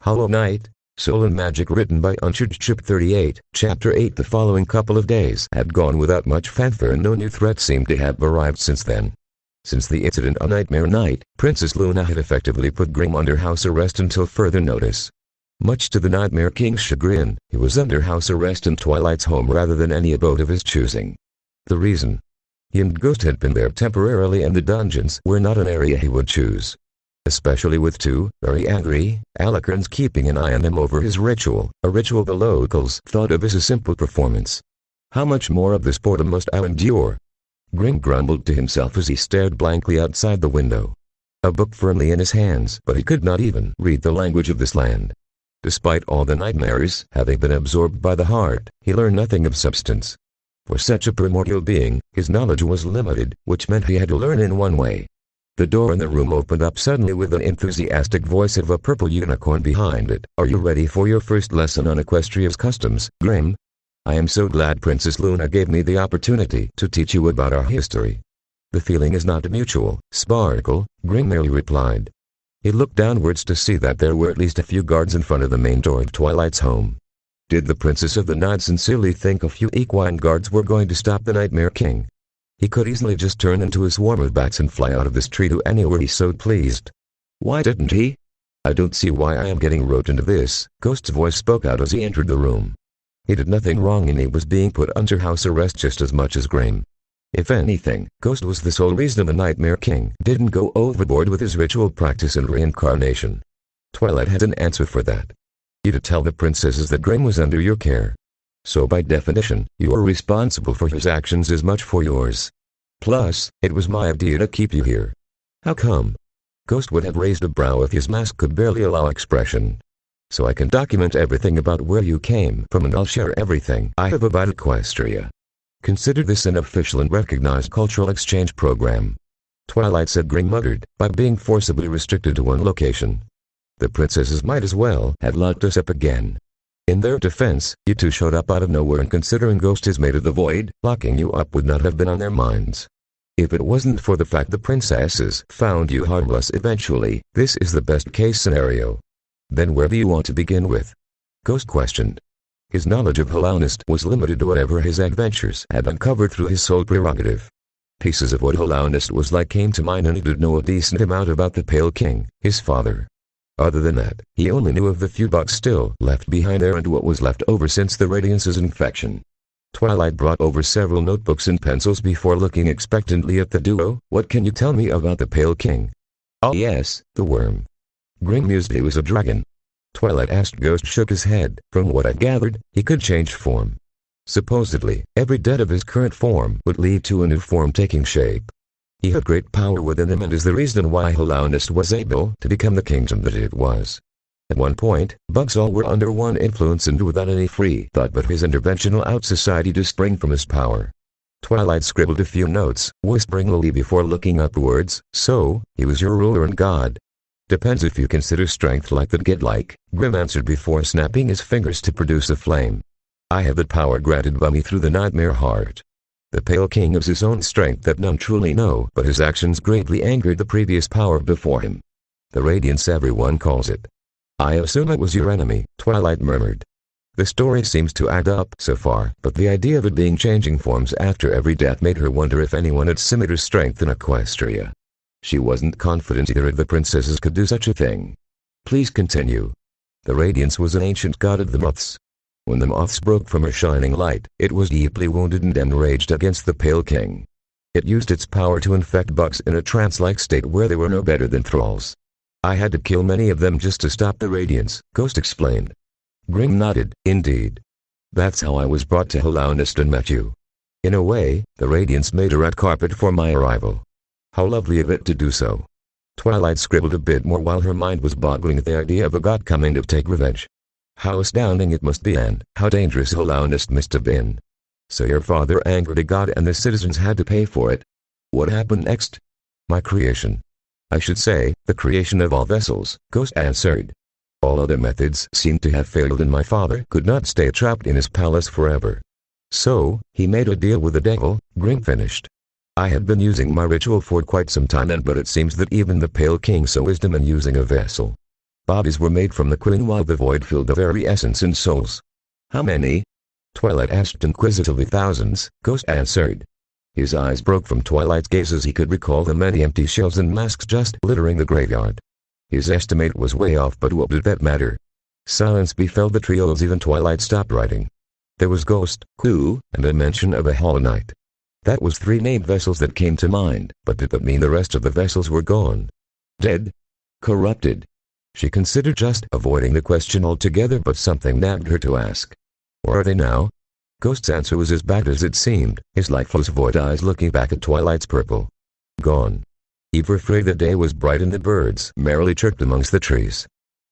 Hollow Knight, Soul and Magic, written by Uncharted Chip 38, Chapter 8. The following couple of days had gone without much fanfare, and no new threat seemed to have arrived since then. Since the incident on Nightmare Night, Princess Luna had effectively put Grim under house arrest until further notice. Much to the Nightmare King's chagrin, he was under house arrest in Twilight's home rather than any abode of his choosing. The reason? He and Ghost had been there temporarily, and the dungeons were not an area he would choose. Especially with two very angry Alicorns keeping an eye on him over his ritual, a ritual the locals thought of as a simple performance. How much more of this boredom must I endure? Grim grumbled to himself as he stared blankly outside the window. A book firmly in his hands, but he could not even read the language of this land. Despite all the nightmares having been absorbed by the heart, he learned nothing of substance. For such a primordial being, his knowledge was limited, which meant he had to learn in one way. The door in the room opened up suddenly with an enthusiastic voice of a purple unicorn behind it. "Are you ready for your first lesson on Equestria's customs, Grim? I am so glad Princess Luna gave me the opportunity to teach you about our history." "The feeling is not mutual, Sparkle," Grim merely replied. He looked downwards to see that there were at least a few guards in front of the main door of Twilight's home. Did the Princess of the Night sincerely think a few equine guards were going to stop the Nightmare King? He could easily just turn into a swarm of bats and fly out of this tree to anywhere he so pleased. Why didn't he? "I don't see why I am getting roped into this," Ghost's voice spoke out as he entered the room. He did nothing wrong, and he was being put under house arrest just as much as Grim. If anything, Ghost was the sole reason the Nightmare King didn't go overboard with his ritual practice and reincarnation. Twilight had an answer for that. You to tell the princesses that Grim was under your care. So by definition, you are responsible for his actions as much for yours. Plus, it was my idea to keep you here. How come? Ghost would have raised a brow if his mask could barely allow expression. So I can document everything about where you came from, and I'll share everything I have about Equestria. Consider this an official and recognized cultural exchange program. Twilight said. Grim muttered, by being forcibly restricted to one location. The princesses might as well have locked us up again. In their defense, you two showed up out of nowhere, and considering Ghost is made of the void, locking you up would not have been on their minds. If it wasn't for the fact the princesses found you harmless eventually, this is the best case scenario. Then where do you want to begin with? Ghost questioned. His knowledge of Holownest was limited to whatever his adventures had uncovered through his sole prerogative. Pieces of what Holownest was like came to mind, and he did know a decent amount about the Pale King, his father. Other than that, he only knew of the few bugs still left behind there and what was left over since the Radiance's infection. Twilight brought over several notebooks and pencils before looking expectantly at the duo. What can you tell me about the Pale King? Oh yes, the worm. Grim mused. He was a dragon. Twilight asked. Ghost shook his head. From what I gathered, he could change form. Supposedly, every death of his current form would lead to a new form taking shape. He had great power within him, and is the reason why Holownest was able to become the kingdom that it was. At one point, bugs all were under one influence and without any free thought but his intervention allowed society to spring from his power. Twilight scribbled a few notes, whispering lowly before looking upwards. So, he was your ruler and god? Depends if you consider strength like that godlike, Grim answered before snapping his fingers to produce a flame. I have that power granted by me through the Nightmare Heart. The Pale King has his own strength that none truly know, but his actions greatly angered the previous power before him. The Radiance, everyone calls it. I assume it was your enemy, Twilight murmured. The story seems to add up so far, but the idea of it being changing forms after every death made her wonder if anyone had similar strength in Equestria. She wasn't confident either of the princesses could do such a thing. Please continue. The Radiance was an ancient god of the moths. When the moths broke from her shining light, it was deeply wounded and enraged against the Pale King. It used its power to infect bugs in a trance-like state where they were no better than thralls. I had to kill many of them just to stop the Radiance, Ghost explained. Grim nodded. Indeed. That's how I was brought to Holownest and met you. In a way, the Radiance made a red carpet for my arrival. How lovely of it to do so. Twilight scribbled a bit more while her mind was boggling at the idea of a god coming to take revenge. How astounding it must be, and how dangerous Holownest must have been. So your father angered a god and the citizens had to pay for it. What happened next? My creation. I should say, the creation of all vessels, Ghost answered. All other methods seemed to have failed, and my father could not stay trapped in his palace forever. So, he made a deal with the devil, Grim finished. I had been using my ritual for quite some time, but it seems that even the Pale King saw wisdom in using a vessel. Bodies were made from the queen while the void filled the very essence and souls. How many? Twilight asked inquisitively. Thousands, Ghost answered. His eyes broke from Twilight's gaze as he could recall the many empty shells and masks just littering the graveyard. His estimate was way off, but what did that matter? Silence befell the trio as even Twilight stopped writing. There was Ghost, Ku, and a mention of a Hollow Knight. That was 3 named vessels that came to mind, but did that mean the rest of the vessels were gone? Dead? Corrupted? She considered just avoiding the question altogether, but something nagged her to ask. Where are they now? Ghost's answer was as bad as it seemed, his lifeless void eyes looking back at Twilight's purple. Gone. Everfrey. The day was bright and the birds merrily chirped amongst the trees.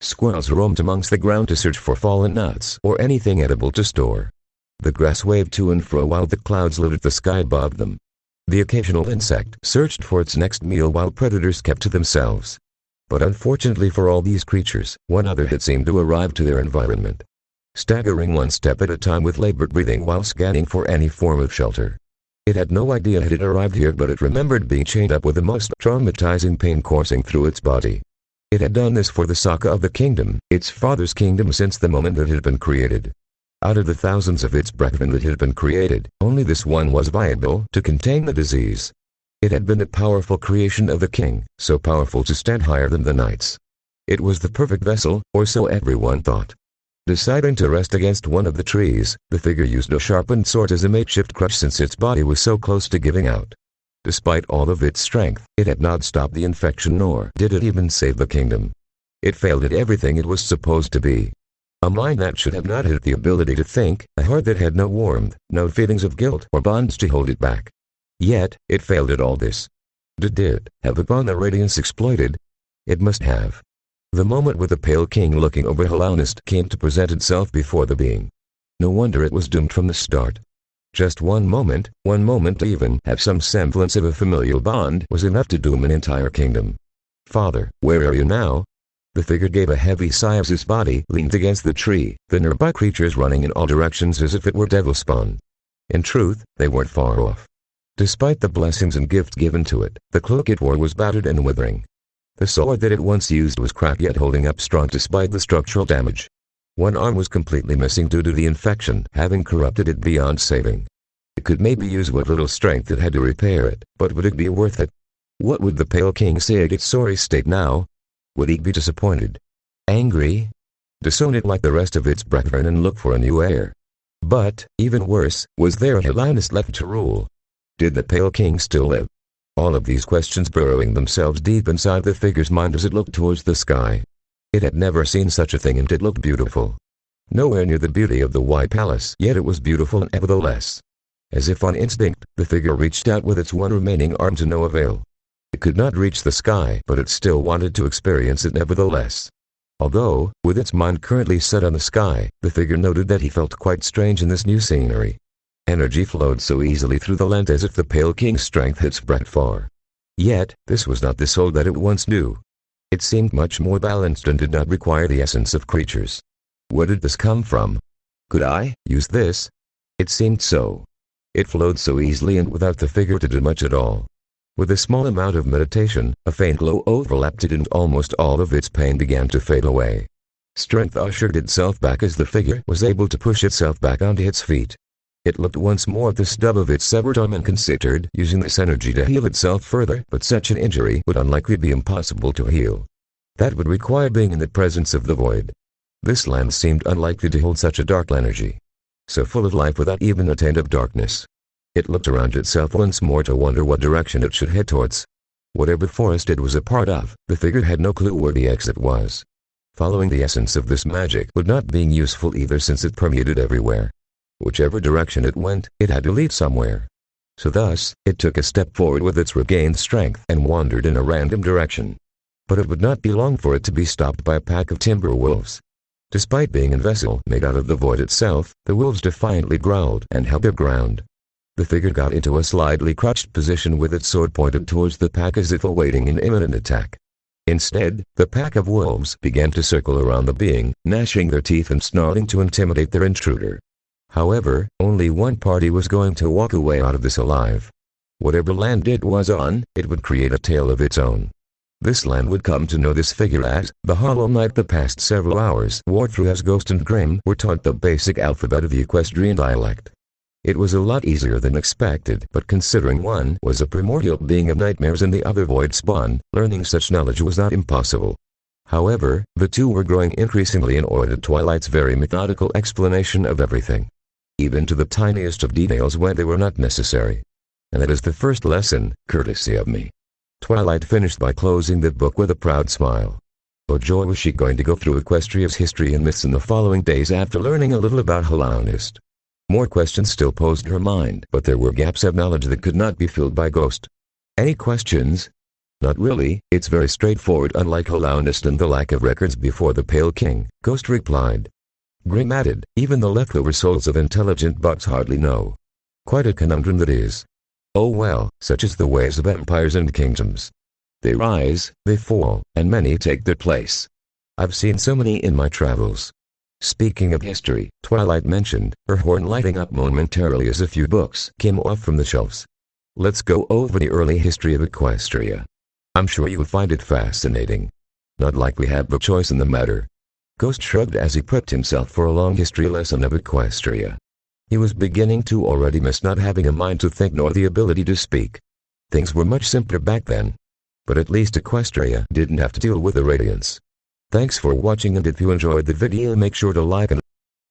Squirrels roamed amongst the ground to search for fallen nuts or anything edible to store. The grass waved to and fro while the clouds littered the sky above them. The occasional insect searched for its next meal while predators kept to themselves. But unfortunately for all these creatures, one other had seemed to arrive to their environment. Staggering one step at a time with labored breathing while scanning for any form of shelter. It had no idea it had arrived here, but it remembered being chained up with the most traumatizing pain coursing through its body. It had done this for the Saka of the kingdom, its father's kingdom, since the moment that it had been created. Out of the thousands of its brethren that had been created, only this one was viable to contain the disease. It had been the powerful creation of the king, so powerful to stand higher than the knights. It was the perfect vessel, or so everyone thought. Deciding to rest against one of the trees, the figure used a sharpened sword as a makeshift crutch since its body was so close to giving out. Despite all of its strength, it had not stopped the infection, nor did it even save the kingdom. It failed at everything it was supposed to be. A mind that should have not had the ability to think, a heart that had no warmth, no feelings of guilt or bonds to hold it back. Yet, it failed at all this. Did it have upon the radiance exploited? It must have. The moment with the pale king looking over Helonist came to present itself before the being. No wonder it was doomed from the start. Just one moment to even have some semblance of a familial bond was enough to doom an entire kingdom. Father, where are you now? The figure gave a heavy sigh as his body leaned against the tree, the nearby creatures running in all directions as if it were devil spawn. In truth, they weren't far off. Despite the blessings and gifts given to it, the cloak it wore was battered and withering. The sword that it once used was cracked yet holding up strong despite the structural damage. One arm was completely missing due to the infection having corrupted it beyond saving. It could maybe use what little strength it had to repair it, but would it be worth it? What would the Pale King say at its sorry state now? Would he be disappointed? Angry? Disown it like the rest of its brethren and look for a new heir? But, even worse, was there a Helonist left to rule? Did the Pale King still live? All of these questions burrowing themselves deep inside the figure's mind as it looked towards the sky. It had never seen such a thing, and it looked beautiful. Nowhere near the beauty of the White Palace, yet it was beautiful nevertheless. As if on instinct, the figure reached out with its one remaining arm to no avail. It could not reach the sky, but it still wanted to experience it nevertheless. Although, with its mind currently set on the sky, the figure noted that he felt quite strange in this new scenery. Energy flowed so easily through the land as if the Pale King's strength had spread far. Yet, this was not the soul that it once knew. It seemed much more balanced and did not require the essence of creatures. Where did this come from? Could I use this? It seemed so. It flowed so easily and without the figure to do much at all. With a small amount of meditation, a faint glow overlapped it and almost all of its pain began to fade away. Strength ushered itself back as the figure was able to push itself back onto its feet. It looked once more at the stub of its severed arm and considered using this energy to heal itself further, but such an injury would unlikely be impossible to heal. That would require being in the presence of the void. This land seemed unlikely to hold such a dark energy. So full of life without even a taint of darkness. It looked around itself once more to wonder what direction it should head towards. Whatever forest it was a part of, the figure had no clue where the exit was. Following the essence of this magic would not be useful either, since it permeated everywhere. Whichever direction it went, it had to lead somewhere. So thus, it took a step forward with its regained strength and wandered in a random direction. But it would not be long for it to be stopped by a pack of timber wolves. Despite being a vessel made out of the void itself, the wolves defiantly growled and held their ground. The figure got into a slightly crouched position with its sword pointed towards the pack as if awaiting an imminent attack. Instead, the pack of wolves began to circle around the being, gnashing their teeth and snarling to intimidate their intruder. However, only one party was going to walk away out of this alive. Whatever land it was on, it would create a tale of its own. This land would come to know this figure as the Hollow Knight. The past several hours wore through as Ghost and Grim were taught the basic alphabet of the equestrian dialect. It was a lot easier than expected, but considering one was a primordial being of nightmares and the other void spawn, learning such knowledge was not impossible. However, the two were growing increasingly annoyed at Twilight's very methodical explanation of everything, even to the tiniest of details when they were not necessary. And that is the first lesson, courtesy of me. Twilight finished by closing the book with a proud smile. Oh joy, was she going to go through Equestria's history and myths in the following days after learning a little about Hallownest. More questions still posed her mind, but there were gaps of knowledge that could not be filled by Ghost. Any questions? Not really, it's very straightforward. Unlike Hallownest and the lack of records before the Pale King, Ghost replied. Grim added, even the leftover souls of intelligent bugs hardly know. Quite a conundrum that is. Oh well, such is the ways of empires and kingdoms. They rise, they fall, and many take their place. I've seen so many in my travels. Speaking of history, Twilight mentioned, her horn lighting up momentarily as a few books came off from the shelves. Let's go over the early history of Equestria. I'm sure you'll find it fascinating. Not like we have the choice in the matter. Ghost shrugged as he prepped himself for a long history lesson of Equestria. He was beginning to already miss not having a mind to think nor the ability to speak. Things were much simpler back then. But at least Equestria didn't have to deal with the Radiance. Thanks for watching, and if you enjoyed the video make sure to like and